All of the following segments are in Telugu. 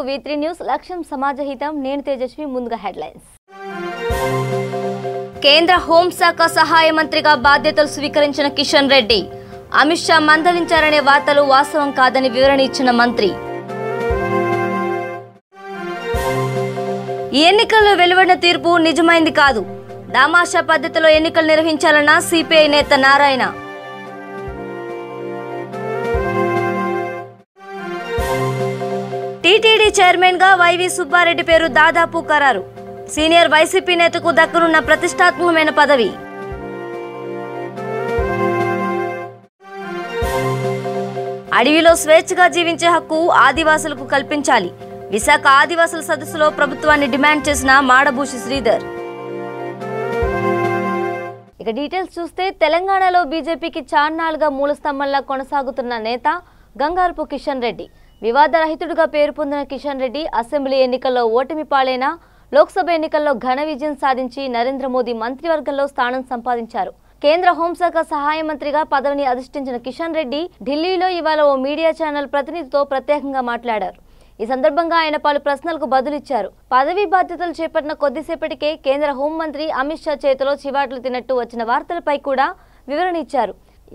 V3 న్యూస్ లక్ష్యం సమాజహితం. నేను తేజస్వి. ముందుగా హెడ్లైన్స్. కేంద్ర హోంశాఖ సహాయ మంత్రిగా బాధ్యతలు స్వీకరించిన కిషన్ రెడ్డి అమిత్ షా మందలించారనే వార్తలు వాస్తవం కాదని వివరణ ఇచ్చిన మంత్రి. ఈ ఎన్నికల్లో వెలువడిన తీర్పు నిజమైంది కాదు. దామాషా పద్ధతిలో ఎన్నికలు నిర్వహించాలన్న సిపిఐ నేత నారాయణ. టీటీడీ చైర్మన్ గా వైవి సుబ్బారెడ్డి పేరు దాదాపు ఖరారు. సీనియర్ వైసీపీ నేతకు దక్కనున్న ప్రతిష్టాత్మకమైన పదవి. అడవిలో స్వేచ్ఛగా జీవించే హక్కు ఆదివాసులకు కల్పించాలి. విశాఖ ఆదివాసుల సదస్సులో ప్రభుత్వాన్ని డిమాండ్ చేసిన మాడభూషి శ్రీధర్. ఇక డీటెయిల్స్ చూస్తే తెలంగాణలో బీజేపీకి చాన్నాళ్లుగా మూలస్తంభంలా కొనసాగుతున్న నేత గంగారపు కిషన్ రెడ్డి. వివాదరహితుడిగా పేరు పొందిన కిషన్ రెడ్డి అసెంబ్లీ ఎన్నికల్లో ఓటమి పాలైన లోక్సభ ఎన్నికల్లో ఘన విజయం సాధించి నరేంద్ర మోదీ మంత్రివర్గంలో స్థానం సంపాదించారు. కేంద్ర హోంశాఖ సహాయ మంత్రిగా పదవిని అధిష్ఠించిన కిషన్ రెడ్డి ఢిల్లీలో ఇవాళ ఓ మీడియా ఛానల్ ప్రతినిధితో ప్రత్యేకంగా మాట్లాడారు. ఈ సందర్భంగా ఆయన పలు ప్రశ్నలకు బదులిచ్చారు. పదవీ బాధ్యతలు చేపట్టిన కొద్దిసేపటికే కేంద్ర హోంమంత్రి అమిత్ షా చేతిలో చివాట్లు తిన్నట్టు వచ్చిన వార్తలపై కూడా వివరణ ఇచ్చారు.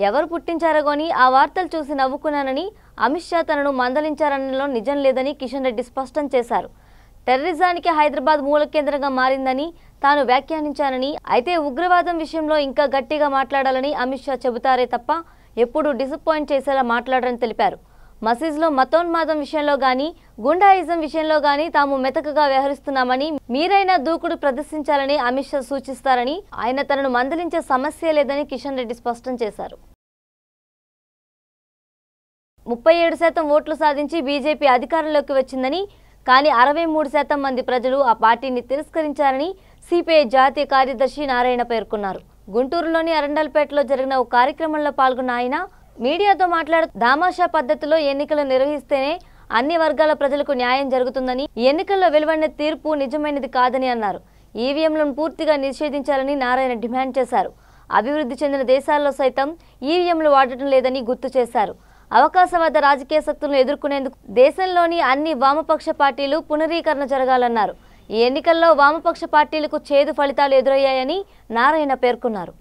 ఎవరు పుట్టించారగోని ఆ వార్తలు చూసి నవ్వుకున్నానని, అమిత్ షా తనను మందలించారనలో నిజం లేదని కిషన్ రెడ్డి స్పష్టం చేశారు. టెర్రరిజానికి హైదరాబాద్ మూల కేంద్రంగా మారిందని తాను వ్యాఖ్యానించానని, అయితే ఉగ్రవాదం విషయంలో ఇంకా గట్టిగా మాట్లాడాలని అమిత్ షా చెబుతారే తప్ప ఎప్పుడూ డిసప్పాయింట్ చేసేలా మాట్లాడారని తెలిపారు. మసీజ్లో మతోన్మాదం విషయంలో గానీ, గుండాయిజం విషయంలో గానీ తాము మెతకగా వ్యవహరిస్తున్నామని, మీరైనా దూకుడు ప్రదర్శించాలని అమిత్ షా సూచిస్తారని, ఆయన తనను మందలించే సమస్య లేదని కిషన్ రెడ్డి స్పష్టం చేశారు. 37% ఓట్లు సాధించి బీజేపీ అధికారంలోకి వచ్చిందని, కానీ 63% మంది ప్రజలు ఆ పార్టీని తిరస్కరించారని సిపిఐ జాతీయ కార్యదర్శి నారాయణ పేర్కొన్నారు. గుంటూరులోని అరండల్పేటలో జరిగిన ఓ కార్యక్రమంలో పాల్గొన్న ఆయన మీడియాతో మాట్లాడుతూ దామాషా పద్ధతిలో ఎన్నికలు నిర్వహిస్తేనే అన్ని వర్గాల ప్రజలకు న్యాయం జరుగుతుందని, ఈ ఎన్నికల్లో వెలువడిన తీర్పు నిజమైనది కాదని అన్నారు. ఈవీఎంలను పూర్తిగా నిషేధించాలని నారాయణ డిమాండ్ చేశారు. అభివృద్ధి చెందిన దేశాల్లో సైతం ఈవీఎంలు వాడటం లేదని గుర్తు చేశారు. అవకాశవాద రాజకీయ శక్తులను ఎదుర్కొనేందుకు దేశంలోని అన్ని వామపక్ష పార్టీలు పునరీకరణ జరగాలన్నారు. ఈ ఎన్నికల్లో వామపక్ష పార్టీలకు చేదు ఫలితాలు ఎదురయ్యాయని నారాయణ పేర్కొన్నారు.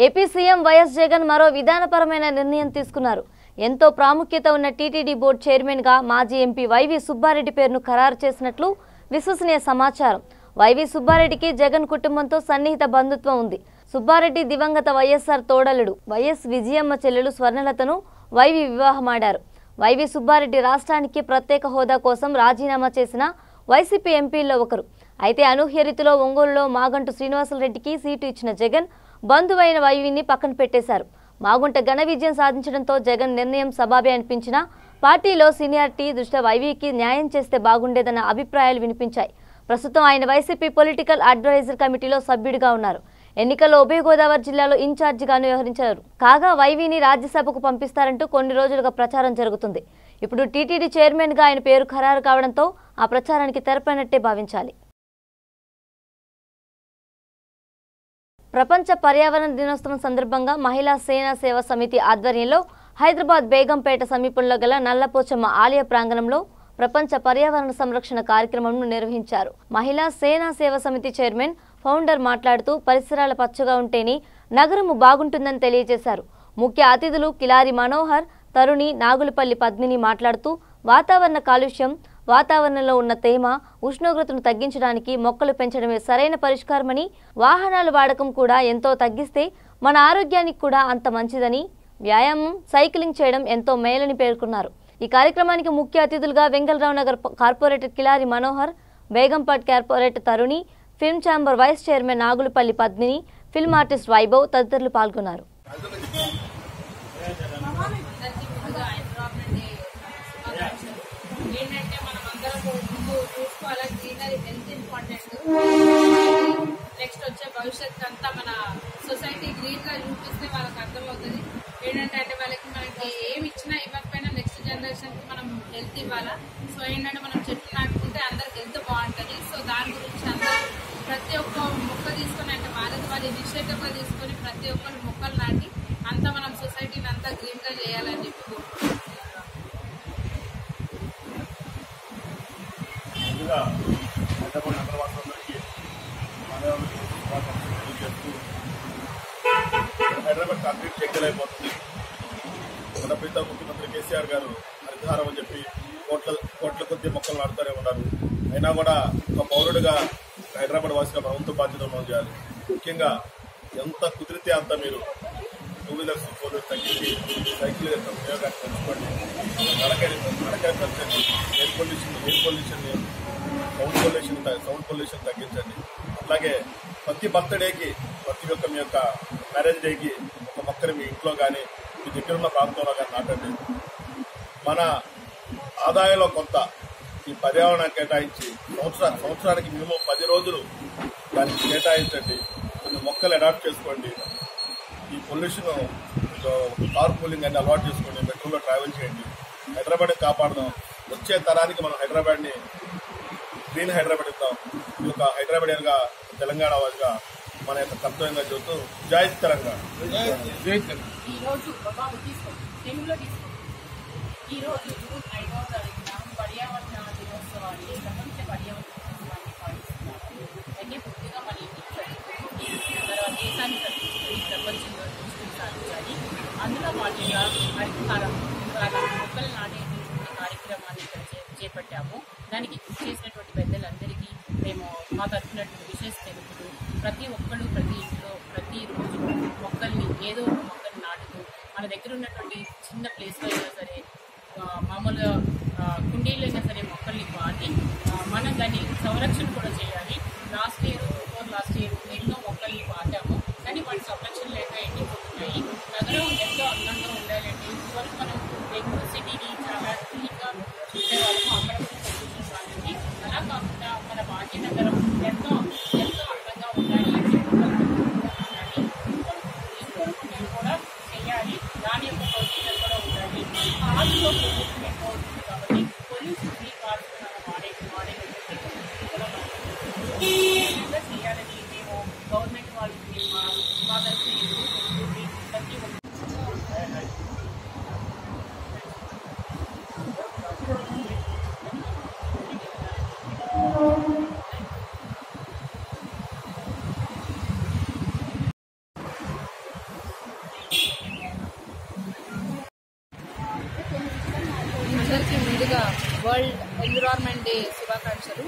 ఏపీ సీఎం వైఎస్ జగన్ మరో విధానపరమైన నిర్ణయం తీసుకున్నారు. ఎంతో ప్రాముఖ్యత ఉన్న టీటీడీ బోర్డు చైర్మన్ గా మాజీ ఎంపీ వైవి సుబ్బారెడ్డి పేరును ఖరారు చేసినట్లు విశ్వసనీయ సమాచారం. వైవి సుబ్బారెడ్డికి జగన్ కుటుంబంతో సన్నిహిత బంధుత్వం ఉంది. సుబ్బారెడ్డి దివంగత వైఎస్ఆర్ తోడలుడు వైఎస్ విజయమ్మ చెల్లెలు స్వర్ణలతను వైవి వివాహమాడారు. వైవి సుబ్బారెడ్డి రాష్ట్రానికి ప్రత్యేక హోదా కోసం రాజీనామా చేసిన వైసీపీ ఎంపీల్లో ఒకరు. అయితే అనూహ్య రీతిలో ఒంగోలులో మాగంటు శ్రీనివాసరెడ్డికి సీటు ఇచ్చిన జగన్ బంధువైన వైవిని పక్కన పెట్టేశారు. మాగుంట ఘన విజయం సాధించడంతో జగన్ నిర్ణయం సబాబే అనిపించినా పార్టీలో సీనియారిటీ దృష్ట్యా వైవికి న్యాయం చేస్తే బాగుండేదన్న అభిప్రాయాలు వినిపించాయి. ప్రస్తుతం ఆయన వైసీపీ పొలిటికల్ అడ్వైజర్ కమిటీలో సభ్యుడిగా ఉన్నారు. ఎన్నికల్లో ఉభయ గోదావరి జిల్లాలో ఇన్ఛార్జిగాను వ్యవహరించారు. కాగా వైవిని రాజ్యసభకు పంపిస్తారంటూ కొన్ని రోజులుగా ప్రచారం జరుగుతుంది. ఇప్పుడు టీటీడీ చైర్మన్ గా ఆయన పేరు ఖరారు కావడంతో ఆ ప్రచారానికి తెరపైనట్టే భావించాలి. ప్రపంచ పర్యావరణ దినోత్సవం సందర్భంగా మహిళా సేనా సేవా సమితి ఆధ్వర్యంలో హైదరాబాద్ బేగంపేట సమీపంలో గల నల్లపోచమ్మ ఆలయ ప్రాంగణంలో ప్రపంచ పర్యావరణ సంరక్షణ కార్యక్రమంను నిర్వహించారు. మహిళా సేనా సేవా సమితి చైర్మన్ ఫౌండర్ మాట్లాడుతూ పరిసరాల పచ్చగా ఉంటేనే నగరము బాగుంటుందని తెలియజేశారు. ముఖ్య అతిథులు కిలారి మనోహర్, తరుణి, నాగులపల్లి పద్మిని మాట్లాడుతూ వాతావరణ కాలుష్యం, వాతావరణంలో ఉన్న తేమ, ఉష్ణోగ్రతను తగ్గించడానికి మొక్కలు పెంచడమే సరైన పరిష్కారమని, వాహనాల వాడకం కూడా ఎంతో తగ్గిస్తే మన ఆరోగ్యానికి కూడా అంత మంచిదని, వ్యాయామం, సైక్లింగ్ చేయడం ఎంతో మేలని పేర్కొన్నారు. ఈ కార్యక్రమానికి ముఖ్య అతిథులుగా Vengal Rao Nagar corporator Kilari Manohar, Begumpet corporator Taruni, film chamber vice chairman Nagulapalli Padmini, film artist Vaibhav తదితరులు పాల్గొన్నారు. నెక్స్ట్ వచ్చే భవిష్యత్తు అంతా మన సొసైటీ గ్రీన్ గా చూపిస్తే వాళ్ళకి అర్థమవుతుంది. ఏంటంటే వాళ్ళకి మనకి ఏమి ఇచ్చినా ఇవ్వకపోయినా నెక్స్ట్ జనరేషన్ కి మనం హెల్త్ ఇవ్వాలా. సో ఏంటంటే మనం చెట్లు నాటుకుంటే అందరికి హెల్త్ బాగుంటుంది. సో దాని గురించి అందరూ ప్రతి ఒక్క మొక్క తీసుకొని అంటే వాళ్ళ ఇనిషియేటివ్ గా తీసుకొని ప్రతి ఒక్కరు మొక్కలు నాటి అంతా మనం సొసైటీని అంతా గ్రీన్ గా చేయాలని చెప్పి కోరుకుంటున్నాం. హైదరాబాద్ నగరవాసులందరికీ చేస్తూ హైదరాబాద్ కాంక్రీట్ చెక్కలైపోతుంది. మన ప్రీత ముఖ్యమంత్రి కేసీఆర్ గారు హరితహారం అని చెప్పి కోట్ల కొద్ది మొక్కలు నాటుతూనే ఉన్నారు. అయినా కూడా ఒక పౌరుడిగా హైదరాబాద్ వాసిగా ప్రభుత్వ బాధ్యతలు చేయాలి. ముఖ్యంగా ఎంత కుదిరితే అంత మీరు 2 వీలర్స్ 4 వీలర్స్ తగ్గించి సైకిల్ ఉపయోగాన్ని పెంచుకోండి. నడకాయ పెంచండి. ఎయిర్ పొల్యూషన్ సౌండ్ పొల్యూషన్ తగ్గించండి. అలాగే ప్రతి బర్త్డేకి ప్రతి ఒక్క మీ యొక్క మ్యారేజ్ డేకి ఒక మొక్కని మీ ఇంట్లో కానీ మీ దగ్గర ఉన్న ప్రాంతంలో కానీ నాటండి. మన ఆదాయంలో కొంత ఈ పర్యావరణం కేటాయించి సంవత్సరానికి మినిమం 10 రోజులు దానికి కేటాయించండి. కొన్ని మొక్కలు అడాప్ట్ చేసుకోండి. ఈ పొల్యూషన్ కార్ కూలింగ్ అని అలవాటు చేసుకోండి. మెట్రోలో ట్రావెల్ చేయండి. హైదరాబాద్ కాపాడదాం. వచ్చే తరానికి మనం హైదరాబాద్ని గ్రీన్ హైదరాబాద్ ఇద్దాం. ఈ యొక్క హైదరాబాద్గా తెలంగాణ వారిగా మన యొక్క కర్తవ్యంగా చెబుతూ జై తెలంగాణ. ఈరోజు జూన్ 5వ తారీఖున పర్యావరణ దినోత్సవాన్ని ప్రపంచ పర్యావరణ దినోత్సవాన్ని పాటిస్తున్నారు. అయితే పూర్తిగా మన దేశాన్ని ప్రతిష్ఠించి ప్రపంచంలో దృష్టి సాధించాలి. అందులో భాగంగా హరితహారం మొక్కలు నాటేటువంటి కార్యక్రమాన్ని చేపట్టాము. దానికి కృషి చేసినటువంటి పెద్దలందరికీ మేము మా తరఫున విశేష తెలుపుతూ ప్రతి ఒక్కళ్ళు ప్రతి ఇంట్లో ప్రతిరోజు మొక్కల్ని ఏదో ఒక మొక్కలు నాటుతూ మన దగ్గర ఉన్నటువంటి చిన్న ప్లేస్లో అయినా సరే మామూలుగా కుండీలు అయినా సరే మొక్కల్ని పాటి మనం దాన్ని సంరక్షణ కూడా చేయాలి. లాస్ట్ ఇయర్ ఎన్నో మొక్కల్ని పాటాము, కానీ వాటి సంరక్షణ లేక ఎండిపోతున్నాయి. నగరం ఎంతో అందంగా ఉండాలంటే ఇదివరకు మనం బెంగళూరు సిటీని చాలా క్లీన్గా చూసేవాళ్ళము, అక్కడ పొల్యూషన్ వాళ్ళకి. అలా కాకుండా మన భాగ్యనగరం ఎంతో అందంగా ఉండాలి అని ఈ కొరకు మేము కూడా చేయాలి. దాని యొక్క పొల్యూషన్ కూడా ఉండాలి. ఆరులో పొల్యూషన్ ఎక్కువ అవుతుంది కాబట్టి పొల్యూషన్ ఫ్రీ కార్స్ వాడేటువంటి చేయాలని మేము గవర్నమెంట్ వాళ్ళకి మా తరఫున ప్రతి ఒక్క అందరికీ ముందుగా వరల్డ్ ఎన్విరాన్మెంట్ డే శుభాకాంక్షలు.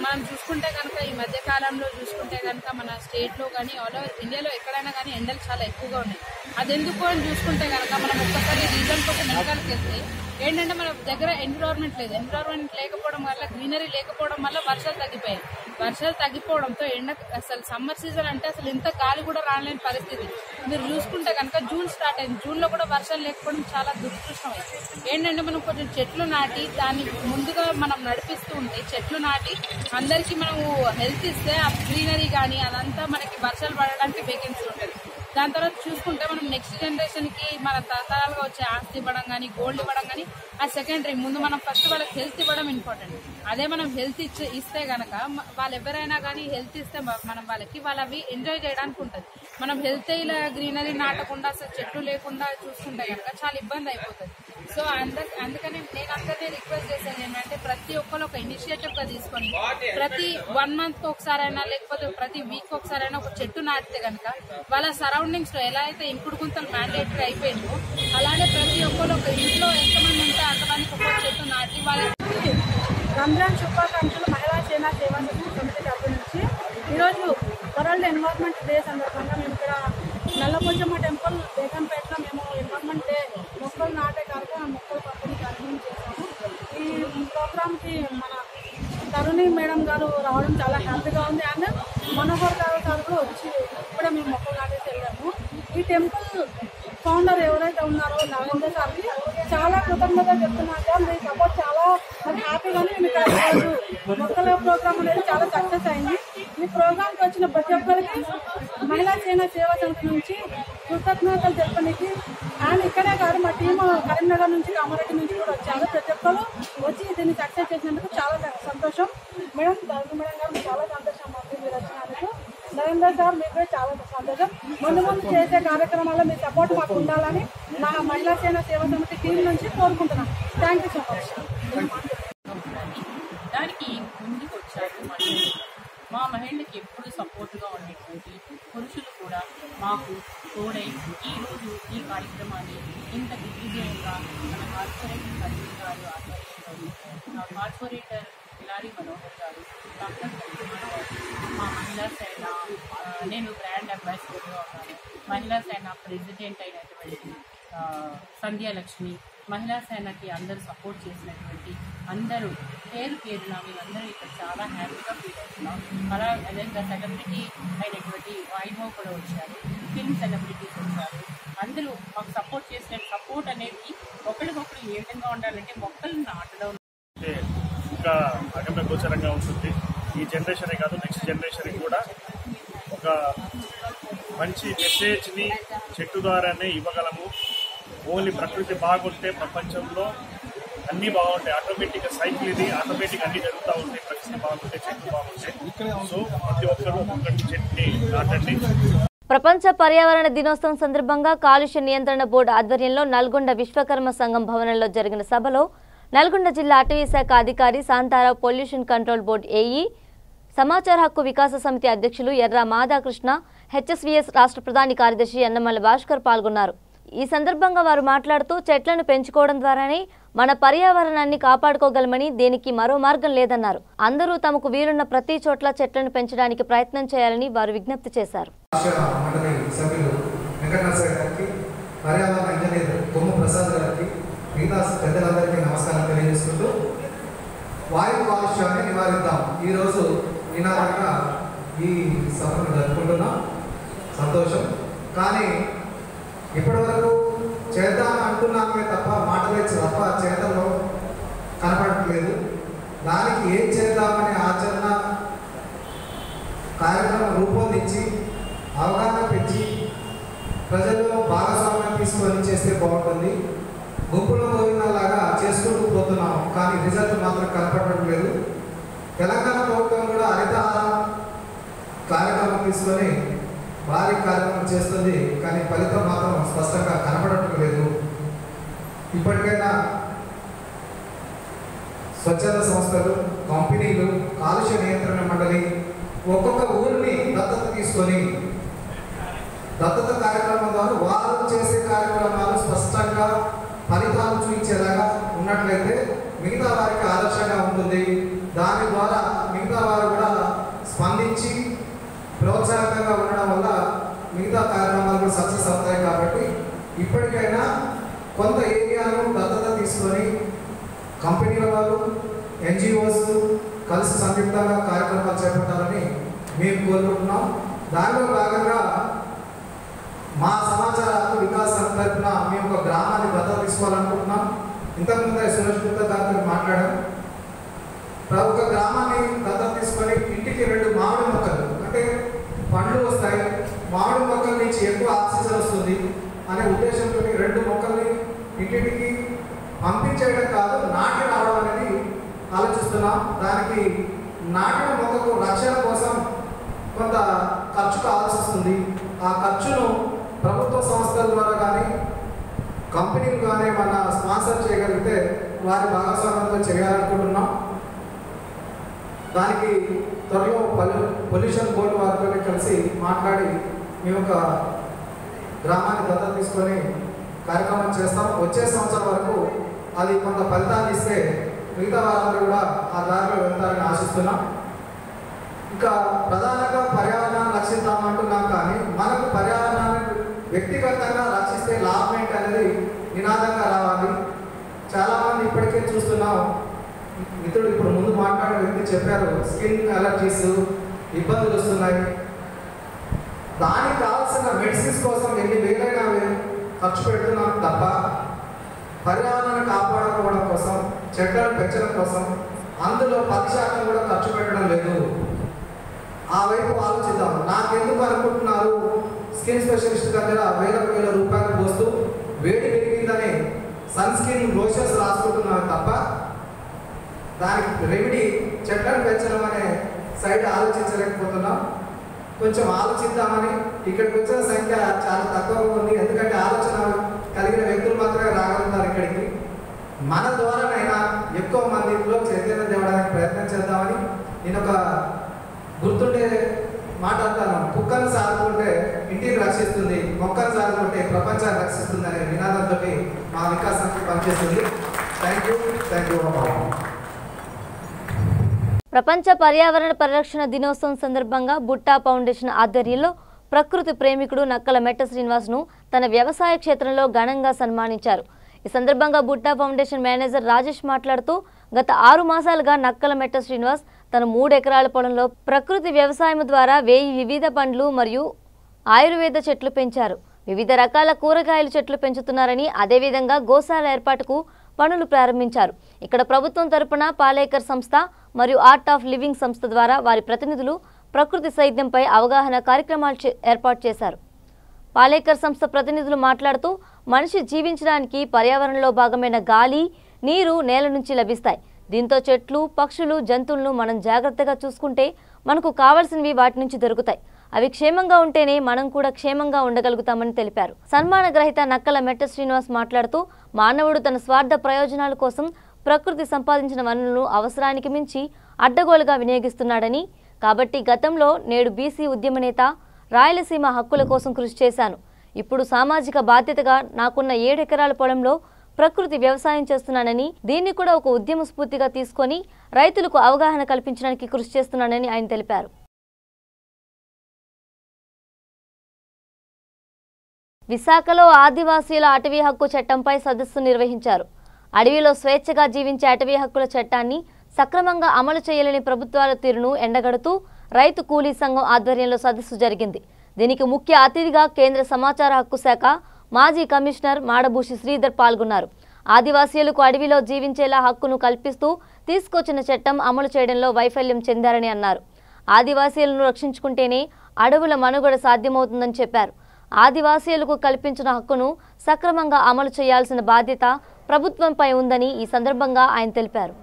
మనం చూసుకుంటే కనుక ఈ మధ్య కాలంలో చూసుకుంటే కనుక మన స్టేట్లో కానీ ఆల్ ఓవర్ ఇండియాలో ఎక్కడైనా కానీ ఎండలు చాలా ఎక్కువగా ఉన్నాయి. అది ఎందుకు అని చూసుకుంటే కనుక మనం ఒక్కసారి రీజన్ కోసం వెనకాలకి వెళ్తే ఏంటంటే మన దగ్గర ఎన్విరాన్మెంట్ లేదు. ఎన్విరాన్మెంట్ లేకపోవడం వల్ల, గ్రీనరీ లేకపోవడం వల్ల వర్షాలు తగ్గిపోయాయి. వర్షాలు తగ్గిపోవడంతో అసలు సమ్మర్ సీజన్ అంటే అసలు ఇంత గాలి కూడా రాలేని పరిస్థితి. మీరు చూసుకుంటే కనుక జూన్ స్టార్ట్ అయింది. జూన్లో కూడా వర్షాలు లేకపోవడం చాలా దురదృష్టమైంది. ఏంటంటే మనం కొంచెం చెట్లు నాటి దాన్ని ముందుగా మనం నడిపిస్తూ ఉంటే, చెట్లు నాటి అందరికీ మనము హెల్త్ ఇస్తే ఆ గ్రీనరీ కానీ అదంతా మనకి వర్షాలు పడడానికి వేకెన్సీ ఉంటుంది. దాని తర్వాత చూసుకుంటే మనం నెక్స్ట్ జనరేషన్కి మన తరతరాలుగా వచ్చే ఆస్తి ఇవ్వడం కానీ, గోల్డ్ ఇవ్వడం కానీ ఆ సెకండరీ. ముందు మనం ఫస్ట్ వాళ్ళకి హెల్త్ ఇవ్వడం ఇంపార్టెంట్. అదే మనం హెల్త్ ఇస్తే గనక వాళ్ళు ఎవరైనా కానీ హెల్త్ ఇస్తే మనం వాళ్ళకి అవి ఎంజాయ్ చేయడానికి ఉంటుంది. మనం హెల్త్ ఇలా గ్రీనరీ నాటకుండా అసలు చెట్లు లేకుండా చూసుకుంటే కనుక చాలా ఇబ్బంది అయిపోతుంది. సో అందుకని నేను అందరినీ రిక్వెస్ట్ చేసేది ఏంటంటే ప్రతి ఒక్కరు ఒక ఇనిషియేటివ్ గా తీసుకొని ప్రతి 1 month ఒకసారైనా లేకపోతే ప్రతి వీక్ ఒకసారైనా ఒక చెట్టు నాటితే కనుక వాళ్ళ సరౌండింగ్స్ లో ఎలా అయితే ఇంకుడు గుంతలు మ్యాండేటరీ అయిపోయిందో అలానే ప్రతి ఒక్కరు ఒక ఇంట్లో ఎంతమంది ఉంటే అంతమందికి ఒక చెట్టు నాటి వాళ్ళకి రంజాన్ శుభాకాంక్షలు. మహిళా సేనా సేవా సమితి తరఫు నుంచి ఈరోజు వరల్డ్ ఎన్విరాన్మెంట్ డే సందర్భంగా మేము ఇక్కడ నల్లపోచమ్మ టెంపుల్ బేగంపేటలో మేము ఎన్విరాన్మెంట్ డే మొక్కలు నాటే కార్యక్రమం మొక్కలు పంపిణీ కార్యక్రమం చేశాము. ఈ ప్రోగ్రామ్కి మన తరుణి మేడం గారు రావడం చాలా హ్యాపీగా ఉంది. అండ్ మనోహర్ గారు కూడా వచ్చి ఇప్పుడే మేము మొక్కలు నాటేసి వెళ్ళాము. ఈ టెంపుల్ ఫౌండర్ ఎవరైతే ఉన్నారో నరేంద్ర సార్కి చాలా కృతజ్ఞత చెప్తున్నాక మీ సపోర్ట్ చాలా మాకు హ్యాపీగానే మేము ఇక్కడ ఈరోజు మొక్కల ప్రోగ్రామ్ అనేది చాలా సక్సెస్ అయింది. ఈ ప్రోగ్రామ్కి వచ్చిన ప్రతి ఒక్కరికి మహిళా సేన సేవా సమితి నుంచి కృతజ్ఞతలు చెప్పడానికి. అండ్ ఇక్కడే కాదు మా టీం కరీంనగర్ నుంచి, కామారెడ్డి నుంచి కూడా వచ్చారు. ప్రతి ఒక్కరు వచ్చి దీన్ని సక్సెస్ చేసినందుకు చాలా సంతోషం. మేడం మేడం గారు చాలా సంతోషం మాకు మీరు వచ్చినందుకు. నరేంద్ర సార్ మీకు చాలా సంతోషం. ముందు చేసే కార్యక్రమాల్లో మీ సపోర్ట్ మాకు ఉండాలని నా మహిళా సేన సేవా సమితి టీం నుంచి కోరుకుంటున్నాను. Thank you so much. దానికి ముందుకు ఇచ్చారు మా మహిళలకు ఎప్పుడు సపోర్ట్గా ఉండేటువంటి పురుషులు కూడా మాకు తోడై ఈరోజు ఈ కార్యక్రమాన్ని ఇంత దిగ్విజయంగా మన కార్పొరేటర్ కరీం గారు ఆధ్వర్యంలో కార్పొరేటర్ కిలారి మనోహర్ గారు, డాక్టర్ మనోహర్, మా మహిళా సేన, నేను బ్రాండ్ అంబాసిడర్గా ఉన్నాను, మహిళా సేన ప్రెసిడెంట్ అయినటువంటి సంధ్యాలక్ష్మి, మహిళా సేనకి అందరూ సపోర్ట్ చేసినటువంటి అందరూ పేరున మేమందరూ ఇక్కడ చాలా హ్యాపీగా ఫీల్ అవుతున్నాం. అలా అదేవిధంగా సెలబ్రిటీ అయినటువంటి వైభవ్ కూడా వచ్చారు, ఫిల్మ్ సెలబ్రిటీస్ వచ్చారు. అందరూ మాకు సపోర్ట్ చేసిన సపోర్ట్ అనేది ఒకరికొకరు ఏ విధంగా ఉండాలంటే మొక్కలను నాటడం ఇంకా అగమ్య గోచరంగా ఉంటుంది. ఈ జనరేషనే కాదు, నెక్స్ట్ జనరేషన్ కూడా ఒక మంచి మెసేజ్ని చెట్టు ద్వారానే ఇవ్వగలము. ఓన్లీ ప్రకృతి బాగుంటే ప్రపంచంలో అన్నీ బాగుంటాయి. ఆటోమేటిక్గా సైకిల్ ఇది, ఆటోమేటిక్ అన్నీ జరుగుతూ ఉంటాయి. ప్రకృతి బాగుంటే చెట్లు బాగుంటాయి. సో ప్రతి ఒక్కరు ఒక్కొక్కటి చెట్టుని నాటండి. ప్రపంచ పర్యావరణ దినోత్సవం సందర్భంగా కాలుష్య నియంత్రణ బోర్డు ఆధ్వర్యంలో నల్గొండ విశ్వకర్మ సంఘం భవనంలో జరిగిన సభలో నల్గొండ జిల్లా అటవీ శాఖ అధికారి Shanta Rao, pollution control board AE, సమాచార హక్కు వికాస సమితి అధ్యక్షులు ఎర్ర మాధాకృష్ణ, హెచ్ఎస్వీఎస్ రాష్ట్ర ప్రధాన కార్యదర్శి యన్నమల్ల భాస్కర్ పాల్గొన్నారు. ఈ సందర్భంగా వారు మాట్లాడుతూ చెట్లను పెంచుకోవడం ద్వారానే మన పర్యావరణాన్ని కాపాడుకోగలమని, దీనికి మరో మార్గం లేదన్నారు. అందరూ తమకు వీలున్న ప్రతి చోట్ల చెట్లను పెంచడానికి ప్రయత్నం చేయాలని వారు విజ్ఞప్తి చేశారు. పెద్దలందరికీ నమస్కారం తెలియజేసుకుంటూ వాయు కాలుష్యాన్ని నివారిద్దాం ఈరోజు నినాదంగా ఈ సభను జరుపుకుంటున్నాం. సంతోషం. కానీ ఇప్పటివరకు చేద్దాం అంటున్నామే తప్ప మాటలే తప్ప చేతల్లో కనపడట్లేదు. దానికి ఏం చేద్దామనే ఆచరణ కార్యక్రమం రూపొందించి అవగాహన పెంచి ప్రజల్లో భాగస్వామ్యం తీసుకొని చేస్తే బాగుంటుంది. గుంపులో పోయినలాగా చేసుకుంటూ పోతున్నాం, కానీ రిజల్ట్ మాత్రం కనపడడం లేదు. తెలంగాణ ప్రభుత్వం కూడా హరితహారం కార్యక్రమం తీసుకొని భారీ కార్యక్రమం చేస్తుంది, కానీ ఫలితం మాత్రం స్పష్టంగా కనపడటం లేదు. ఇప్పటికైనా స్వచ్ఛంద సంస్థలు, కంపెనీలు, కాలుష్య నియంత్రణ మండలి ఒక్కొక్క ఊరిని దత్తత తీసుకొని దత్తత కార్యక్రమం ద్వారా వారు చేసే కార్యక్రమాలు స్పష్టంగా ఫలితాలు చూపించేలాగా ఉన్నట్లయితే మిగతా వారికి ఆదర్శంగా ఉంటుంది. దాని ద్వారా మిగతా వారు కూడా స్పందించి ప్రోత్సాహకంగా ఉండడం వల్ల మిగతా కార్యక్రమాలు కూడా సక్సెస్ అవుతాయి. కాబట్టి ఇప్పటికైనా కొంత ఏరియాను దత్తత తీసుకొని కంపెనీల వాళ్ళు, ఎన్జిఓస్ కలిసి సంయుక్తంగా కార్యక్రమాలు చేపట్టాలని మేము కోరుకుంటున్నాం. దానిలో భాగంగా మా సమాచార హక్కు వికాసం తరఫున మేము ఒక గ్రామాన్ని దత్తత తీసుకోవాలనుకుంటున్నాం. ఇంతకుముందే సురేష్ గుప్తా గారితో మాట్లాడాం. ఒక గ్రామాన్ని దత్తత తీసుకొని ఇంటికి 2 మామిడి మొక్కలు, అంటే పండ్లు వస్తాయి, మామిడి మొక్కల నుంచి ఎక్కువ ఆక్సిజన్ వస్తుంది అనే ఉద్దేశంతో 2 మొక్కల్ని ఇంటింటికి పంపించేయడం కాదు, నాటి రావడం అనేది ఆలోచిస్తున్నాం. దానికి నాటిన మొక్కకు రక్షణ కోసం కొంత ఖర్చు కావాల్సి వస్తుంది. ఆ ఖర్చును ప్రభుత్వ సంస్థల ద్వారా కానీ కంపెనీలు కానీ మన స్పాన్సర్ చేయగలిగితే వారి భాగస్వామ్యంతో చేయాలనుకుంటున్నాం. దానికి త్వరలో పొల్యూషన్ బోర్డు వారితో కలిసి మాట్లాడి మేము ఒక గ్రామాన్ని దత్తత తీసుకొని కార్యక్రమం చేస్తాం. వచ్చే సంవత్సరం వరకు అది కొంత ఫలితాన్ని ఇస్తే మిగతా వారందరూ కూడా ఆ దారిలో వెళ్తారని ఆశిస్తున్నాం. ఇంకా ప్రధానంగా పర్యావరణాన్ని రక్షిద్దామంటున్నాం, కానీ మనకు పర్యావరణాన్ని వ్యక్తిగతంగా రక్షిస్తే లాభం ఏంటి అనేది నినాదంగా రావాలి. చాలామంది ఇప్పటికే చూస్తున్నాం, మిత్రుడు ఇప్పుడు ముందు మాట్లాడిన వ్యక్తి చెప్పారు, స్కిన్ అలర్జీస్ ఇబ్బందులు వస్తున్నాయి. దానికి కావాల్సిన మెడిసిన్స్ కోసం ఎన్ని వేలైనా ఖర్చు పెడుతున్నాం తప్ప పర్యావరణాన్ని కాపాడుకోవడం కోసం, చెట్లను పెంచడం కోసం అందులో 10% కూడా ఖర్చు పెట్టడం లేదు. ఆ వైపు ఆలోచిద్దాం. నాకెందుకు అనుకుంటున్నారు, స్కిన్ స్పెషలిస్ట్ దగ్గర వేల రూపాయలు పోస్తూ వేడి పెరిగిందని సన్ స్కిన్ లోషన్స్ రాసుకుంటున్నారు తప్ప దానికి రెమెడీ చెట్లను పెంచడం అనే సైడ్ ఆలోచించలేకపోతున్నాం. కొంచెం ఆలోచిద్దామని ఇక్కడికి వచ్చిన సంఖ్య చాలా తక్కువగా ఉంది. ఎందుకంటే ఆలోచన కలిగిన వ్యక్తులు మాత్రమే రాగలుగుతారు ఇక్కడికి. మన ద్వారానైనా ఎక్కువ మందిలో చైతన్యం తేవడానికి ప్రయత్నం చేద్దామని నేను ఒక గుర్తుండే మాట అంటాను, కుక్కను సాదుకుంటే ఇంటిని రక్షిస్తుంది, మొక్కను సాదుకుంటే ప్రపంచాన్ని రక్షిస్తుంది అనే నినాదంతో మా వికాసానికి పనిచేస్తుంది. Thank you. ప్రపంచ పర్యావరణ పరిరక్షణ దినోత్సవం సందర్భంగా బుట్టా ఫౌండేషన్ ఆధ్వర్యంలో ప్రకృతి ప్రేమికుడు నక్కల మెట్ట శ్రీనివాస్ను తన వ్యవసాయ క్షేత్రంలో ఘనంగా సన్మానించారు. ఈ సందర్భంగా బుట్టా ఫౌండేషన్ మేనేజర్ రాజేష్ మాట్లాడుతూ గత 6 మాసాలుగా నక్కల మెట్ట శ్రీనివాస్ తన 3 ఎకరాల పొలంలో ప్రకృతి వ్యవసాయం ద్వారా 1000 వివిధ పండ్లు మరియు ఆయుర్వేద చెట్లు పెంచారు. వివిధ రకాల కూరగాయల చెట్లు పెంచుతున్నారని, అదేవిధంగా గోశాల ఏర్పాటుకు పనులు ప్రారంభించారు. ఇక్కడ ప్రభుత్వం తరపున పాలేకర్ సంస్థ మరియు ఆర్ట్ ఆఫ్ లివింగ్ సంస్థ ద్వారా వారి ప్రతినిధులు ప్రకృతి సైద్యంపై అవగాహన కార్యక్రమాలు ఏర్పాటు చేశారు. పాలేకర్ సంస్థ ప్రతినిధులు మాట్లాడుతూ మనిషి జీవించడానికి పర్యావరణంలో భాగమైన గాలి, నీరు నేల నుంచి లభిస్తాయి. దీంతో చెట్లు, పక్షులు, జంతువులను మనం జాగ్రత్తగా చూసుకుంటే మనకు కావాల్సినవి వాటి నుంచి దొరుకుతాయి. అవి క్షేమంగా ఉంటేనే మనం కూడా క్షేమంగా ఉండగలుగుతామని తెలిపారు. సన్మాన గ్రహీత నక్కల మెట్ట శ్రీనివాస్ మాట్లాడుతూ మానవుడు తన స్వార్థ ప్రయోజనాల కోసం ప్రకృతి సంపాదించిన వనరులను అవసరానికి మించి అడ్డగోలుగా వినియోగిస్తున్నాడని, కాబట్టి గతంలో నేడు బీసీ ఉద్యమ నేత, రాయలసీమ హక్కుల కోసం కృషి చేశాను. ఇప్పుడు సామాజిక బాధ్యతగా నాకున్న 7 ఎకరాల పొలంలో ప్రకృతి వ్యవసాయం చేస్తున్నానని, దీన్ని కూడా ఒక ఉద్యమ స్ఫూర్తిగా తీసుకొని రైతులకు అవగాహన కల్పించడానికి కృషి చేస్తున్నానని ఆయన తెలిపారు. విశాఖలో ఆదివాసీల అటవీ హక్కు చట్టంపై సదస్సు నిర్వహించారు. అడవిలో స్వేచ్ఛగా జీవించే అటవీ హక్కుల చట్టాన్ని సక్రమంగా అమలు చేయలేని ప్రభుత్వాల తీరును ఎండగడుతూ రైతు కూలీ సంఘం ఆధ్వర్యంలో సదస్సు జరిగింది. దీనికి ముఖ్య అతిథిగా కేంద్ర సమాచార హక్కు శాఖ మాజీ కమిషనర్ మాడభూషి శ్రీధర్ పాల్గొన్నారు. ఆదివాసీలకు అడవిలో జీవించేలా హక్కును కల్పిస్తూ తీసుకొచ్చిన చట్టం అమలు చేయడంలో వైఫల్యం చెందారని అన్నారు. ఆదివాసీలను రక్షించుకుంటేనే అడవుల మనుగడ సాధ్యమవుతుందని చెప్పారు. ఆదివాసీలకు కల్పించిన హక్కును సక్రమంగా అమలు చేయాల్సిన బాధ్యత ప్రభుత్వంపై ఉందని ఈ సందర్భంగా ఆయన తెలిపారు.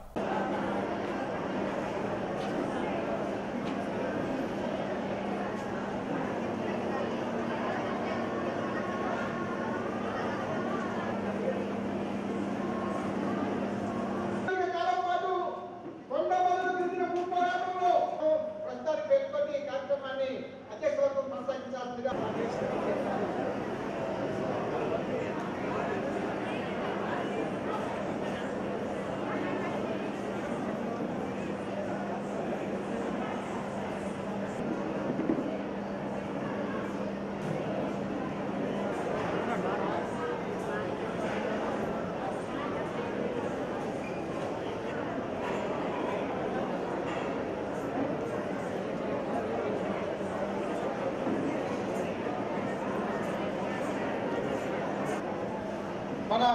మన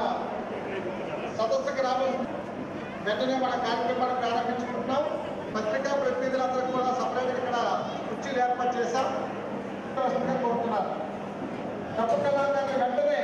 సదస్సుకి రావాల్సిన వెంటనే మన కార్యక్రమాన్ని ప్రారంభించుకుంటున్నాం. పత్రికా ప్రతినిధులందరూ కూడా సపరేట్ ఇక్కడ కుర్చీలు ఏర్పాటు చేశాం. కోరుతున్నారు తప్పకుండా వెంటనే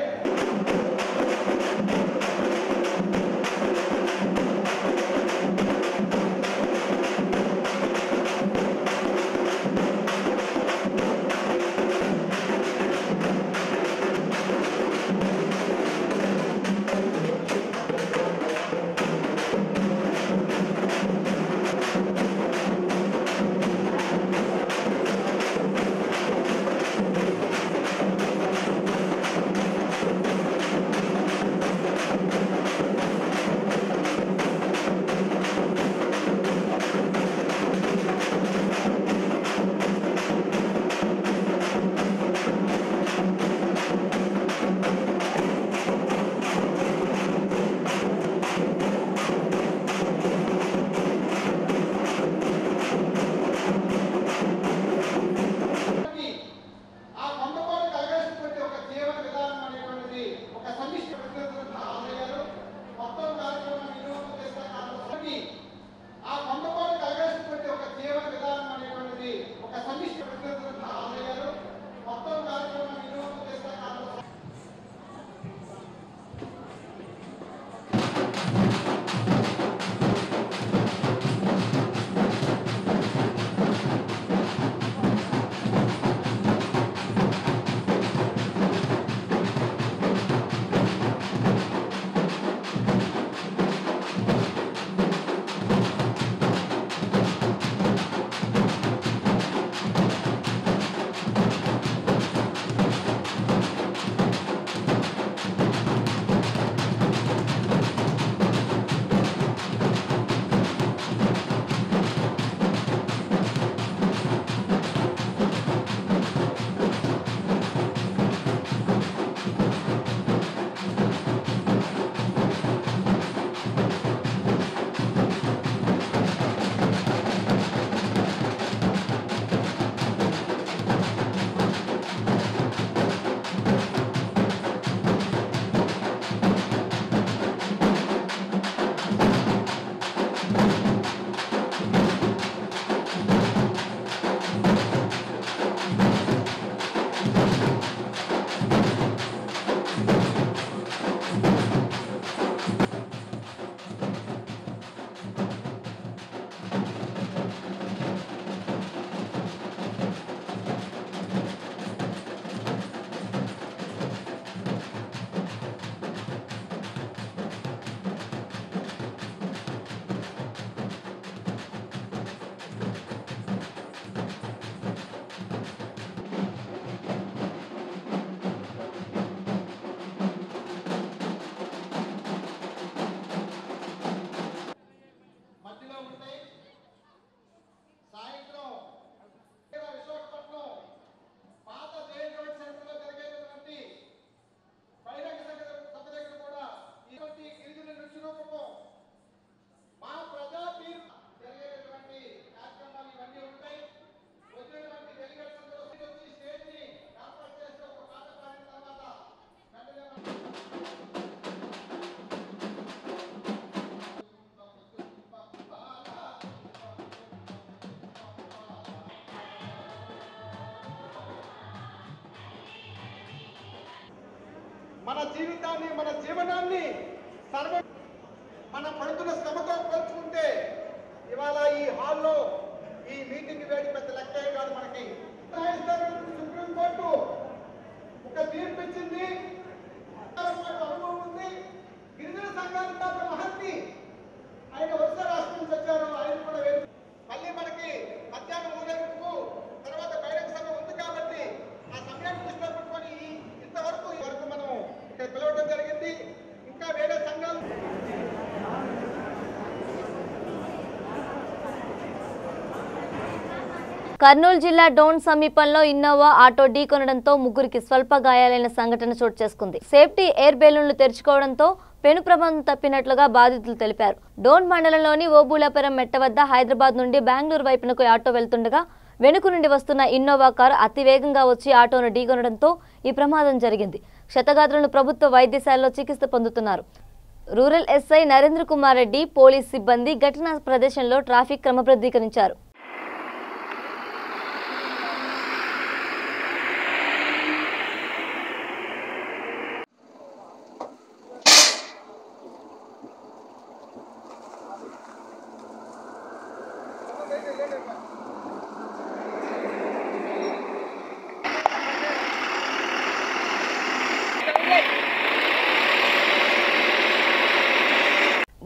మన జీవితాన్ని మన జీవనాన్ని మనం పడుతున్న శ్రమతో పోల్చుకుంటే ఇవాళ ఈ హాల్లో ఈ మీటింగ్ వేడి పెద్ద లెక్కే కాదు. మనకి సుప్రీంకోర్టు ఒక తీర్పు ఇచ్చింది, అనుభవం ఉంది. గిరిజన సంఘాల మహర్తి ఆయన వరుస రాష్ట్రం నుంచి వచ్చారు, ఆయన కూడా మళ్ళీ మనకి మధ్యాహ్నం ఊరేగింపు తర్వాత బహిరంగ సభ ఉంది కాబట్టి ఆ సమయాన్ని దృష్టిలో పెట్టుకొని ఇంతవరకు మనం ఇక్కడ పిలవడం జరిగింది. ఇంకా వేరే సంఘాలు కర్నూలు జిల్లా డోన్ సమీపంలో ఇన్నోవా ఆటో ఢీకొనడంతో ముగ్గురికి స్వల్ప గాయాలైన సంఘటన చోటు చేసుకుంది. సేఫ్టీ ఎయిర్ బెలూన్లు తెరుచుకోవడంతో పెను ప్రమాదం తప్పినట్లుగా బాధితులు తెలిపారు. డోన్ మండలంలోని ఓబులాపురం మెట్ట వద్ద హైదరాబాద్ నుండి బెంగళూరు వైపునకు ఆటో వెళ్తుండగా వెనుక నుండి వస్తున్న ఇన్నోవా కారు అతివేగంగా వచ్చి ఆటోను ఢీకొనడంతో ఈ ప్రమాదం జరిగింది. క్షతగాత్రులను ప్రభుత్వ వైద్యశాలలో చికిత్స పొందుతున్నారు. Rural SI Narendra Kumar Reddy, police సిబ్బంది ఘటనా ప్రదేశంలో ట్రాఫిక్ క్రమబద్ధీకరించారు.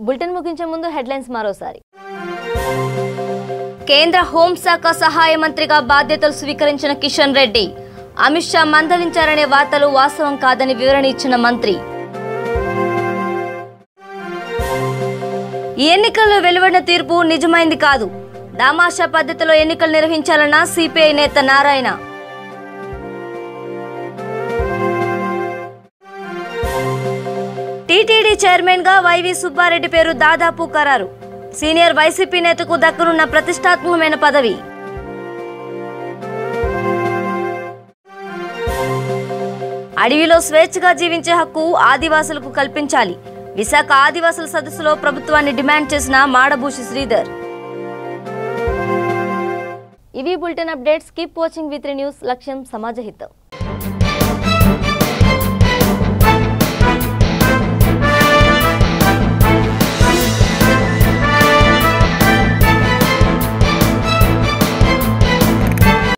బులెటిన్ ముగించే ముందు హెడ్లైన్స్ మరోసారి. కేంద్ర హోంశాఖ సహాయ మంత్రిగా బాధ్యతలు స్వీకరించిన కిషన్ రెడ్డి, అమిత్ షా మందలించారనే వార్తలు వాస్తవం కాదని వివరణ ఇచ్చిన మంత్రి. ఈ ఎన్నికల్లో వెలువడిన తీర్పు నిజమైంది కాదు, దామాషా పద్ధతిలో ఎన్నికలు నిర్వహించాలన్న సిపిఐ నేత నారాయణ. టీటీడీ చైర్మన్ గా వైవి సుబ్బారెడ్డి పేరు దాదాపు ఖరారు, సీనియర్ వైసీపీ నేతకు దక్కనున్న ప్రతిష్టాత్మకమైన పదవి. అడవిలో స్వేచ్ఛగా జీవించే హక్కు ఆదివాసులకు కల్పించాలి, విశాఖ ఆదివాసుల సదస్సులో ప్రభుత్వాన్ని డిమాండ్ చేసిన మాడభూషి శ్రీధర్. ఇవి bulletin updates. Keep watching V3 news. లక్ష్యం సమాజ హితం.